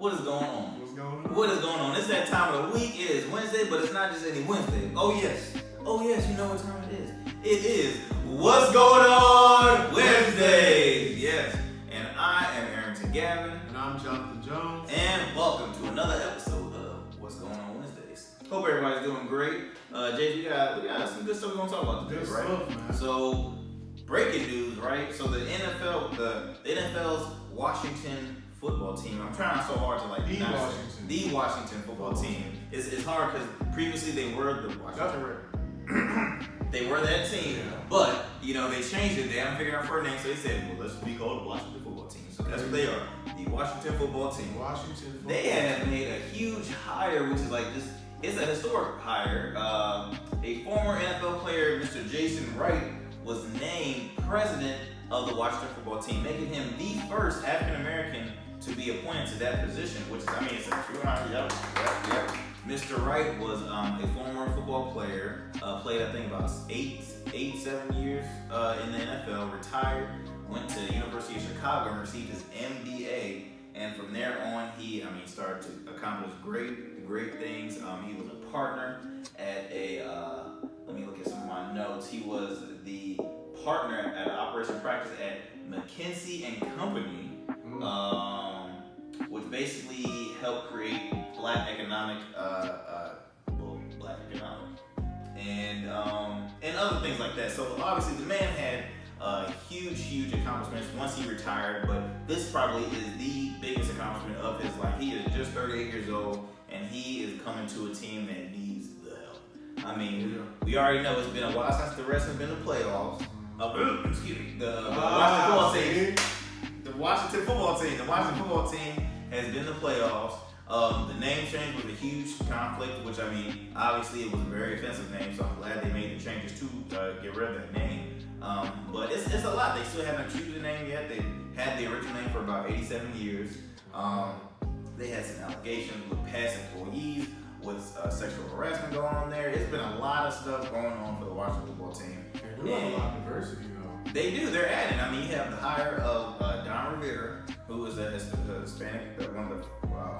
What is going on? What's going on? What is going on? It's that time of the week. It is Wednesday, but it's not just any Wednesday. Oh yes, you know what time it is. It is What's Going On Wednesdays. Yes, and I am Arrington Gavin. And I'm Jonathan Jones. And welcome to another episode of What's Going On Wednesdays. Hope everybody's doing great. Jay, we got some good stuff we're gonna talk about today, Good right? stuff, man. So, breaking news, right? So the NFL's Washington football team. I'm trying so hard to the Washington football team. It's hard because previously they were the Washington. They were that team, but they changed it. They haven't figured out for a name, so they said, "Well, let's be called the Washington football team." So that's what they are, the Washington football team. They have made a huge hire, which is like this. It's a historic hire. A former NFL player, Mr. Jason Wright, was named president of the Washington football team, making him the first African American to be appointed to that position, which is, it's a true honor. Yep. Mr. Wright was a former football player, played I think about 7 years in the NFL, retired, went to the University of Chicago and received his MBA, and from there on he started to accomplish great things. He was a partner at let me look at some of my notes. He was the partner at Operation Practice at McKinsey and Company, which basically helped create black economic and other things like that. So obviously the man had huge accomplishments once he retired, but this probably is the biggest accomplishment of his life. He is just 38 years old, and he is coming to a team that needs the help. We already know it's been a while since the rest have been in the playoffs. The Washington football team has been in the playoffs. The name change was a huge conflict, which obviously it was a very offensive name, so I'm glad they made the changes to get rid of that name. But it's a lot. They still haven't chosen the name yet. They had the original name for about 87 years. They had some allegations with past employees, with sexual harassment going on there. It's been a lot of stuff going on for the Washington football team. They do have a lot of diversity, though. They do. They're adding. You have the hire of Don Rivera, who is a Hispanic, one of the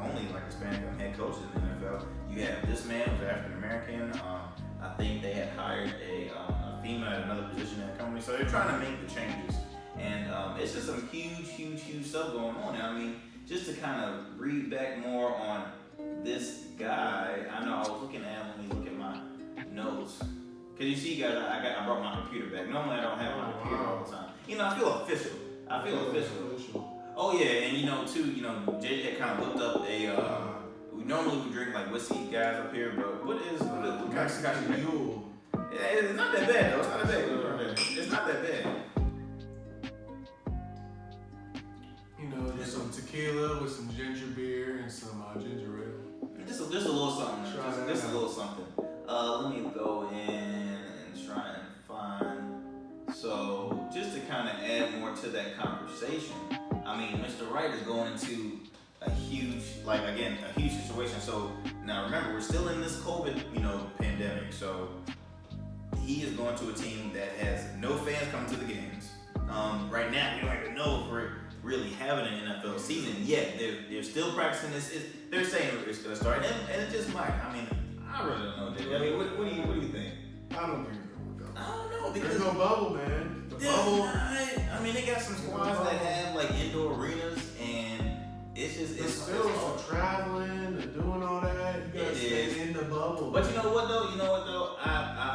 only Hispanic head coaches in the NFL. You have this man who's African American. I think they had hired a female at another position in the company. So they're trying to make the changes, and it's just some huge stuff going on. Just to kind of read back more on this guy. I know I was looking at when we look at my notes. Cause you see, guys, I brought my computer back. Normally I don't have my computer all the time. I feel official. Oh yeah, and Jay had kind of looked up a. We normally would drink whiskey, guys, up here, but what kind of Scotch Mule? It's not that bad though. It's not that bad. Just some tequila with some ginger beer and some ginger ale. Just a little something. Just a little something. Let me go in and try and find. So just to kind of add more to that conversation, Mr. Wright is going into a huge situation. So now remember, we're still in this COVID, pandemic. So he is going to a team that has no fans coming to the games. Right now, we don't even know if we're really having an NFL season yet. They're still practicing this. They're saying it's going to start, and it just might. I really don't know, Jay. What do you think? I don't think it's going to go. I don't know, because there's no bubble, man. The bubble. They got some squads that have indoor arenas, and it's still some traveling and doing all that. You gotta stay in the bubble. But you know what though? I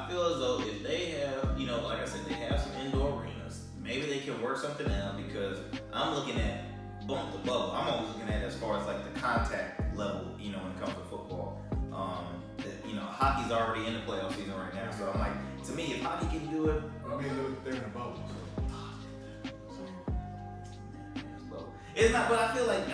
feel as though if they have, like I said, they have some indoor arenas, maybe they can work something out, because I'm looking at the bubble. I'm always looking at it as far as the contact level, when it comes to football. Hockey's already in the playoff season right now, so I'm to me, if hockey can do it, they're in a bubble. It's not, but I feel like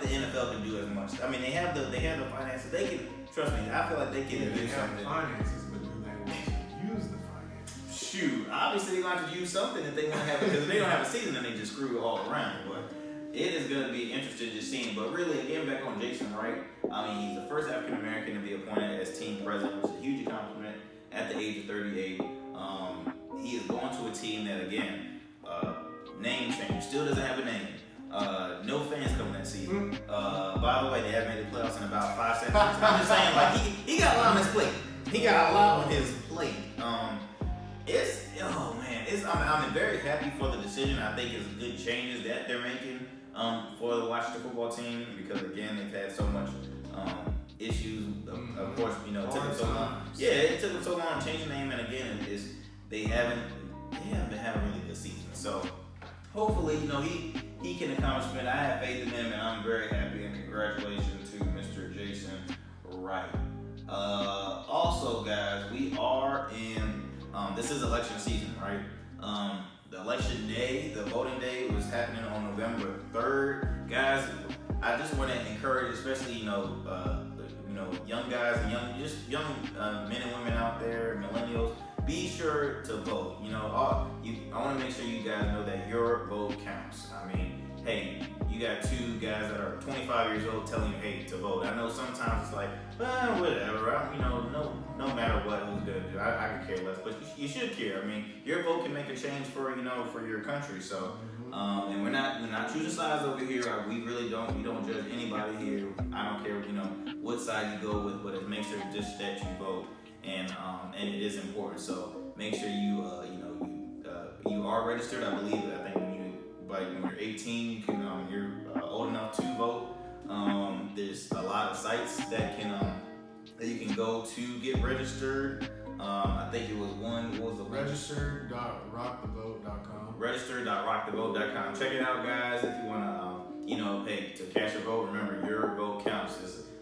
the NFL can do as much. They have the finances. They can, trust me. I feel like they can do something. They have finances, but do they want to use the finances? Shoot, obviously they're going to use something if they want to have it, because if they don't have a season, then they just screw it all around. But it is going to be interesting just seeing. But really, again, back on Jason Wright, he's the first African American to be appointed as team president, which is a huge accomplishment at the age of 38. He is going to a team that, again, name change, still doesn't have a name. No fans coming that season. By the way, they haven't made the playoffs in about 5 seconds. I'm just saying, like, he got a lot on his plate. He got a lot on his plate. I'm very happy for the decision. I think it's good changes that they're making for the Washington football team because again they've had so much issues. Of course, it took them so long. Yeah, it took them so long to change the name, and again, they haven't been having a really good season. So hopefully, he can accomplish it. I have faith in him, and I'm very happy. And congratulations to Mr. Jason Wright. Also, guys, we are in. This is election season, right? The election day, the voting day was happening on November 3rd. Guys, I just want to encourage, especially, young guys and young men and women out there, millennials, be sure to vote. I want to make sure you guys know that your vote counts. I mean, hey, you got two guys that are 25 years old telling you, hey, to vote. I know sometimes it's like, whatever. No matter what, who's gonna do, I could care less. But you should care. I mean, your vote can make a change for your country. So, and we're not choosing sides over here. We really don't. We don't judge anybody here. I don't care, what side you go with, but it makes sure just that you vote, and it is important. So make sure you are registered. I believe that. I think when you're 18, you can you're old enough to vote. There's a lot of sites that you can go to get registered. I think it was one. What was the register.rockthevote.com. Register.rockthevote.com. Check it out, guys. If you wanna, pay to cast your vote. Remember, your vote counts.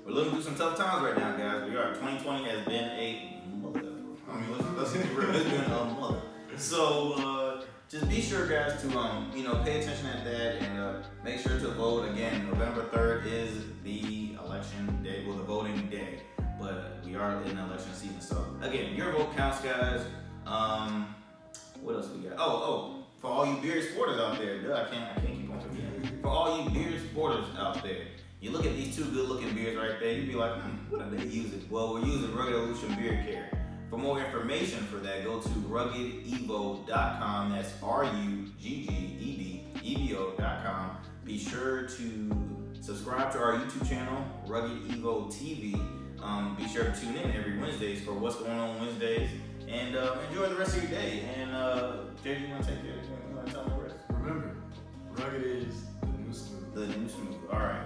We're looking through some tough times right now, guys. 2020 has been a mother. I mean, let's be real. It's been a mother. So just be sure, guys, to pay attention at that and make sure to vote. Again, November 3rd is the election day, the voting day. But we are in election season, so again, your vote counts, guys. What else we got? Oh, for all you beard sporters out there, I can't keep on forgetting. For all you beard sporters out there, you look at these two good-looking beards right there, you'd be like, what are they using? Well, we're using Rugged Evolution Beard Care. For more information for that, go to ruggedevo.com. That's RUGGEDEVO.com. Be sure to subscribe to our YouTube channel, Rugged Evo TV. Be sure to tune in every Wednesdays for what's going on Wednesdays, and enjoy the rest of your day. And JJ, you want to take care? You want to tell me the rest? Remember, rugged is the new smooth. The new smooth. All right.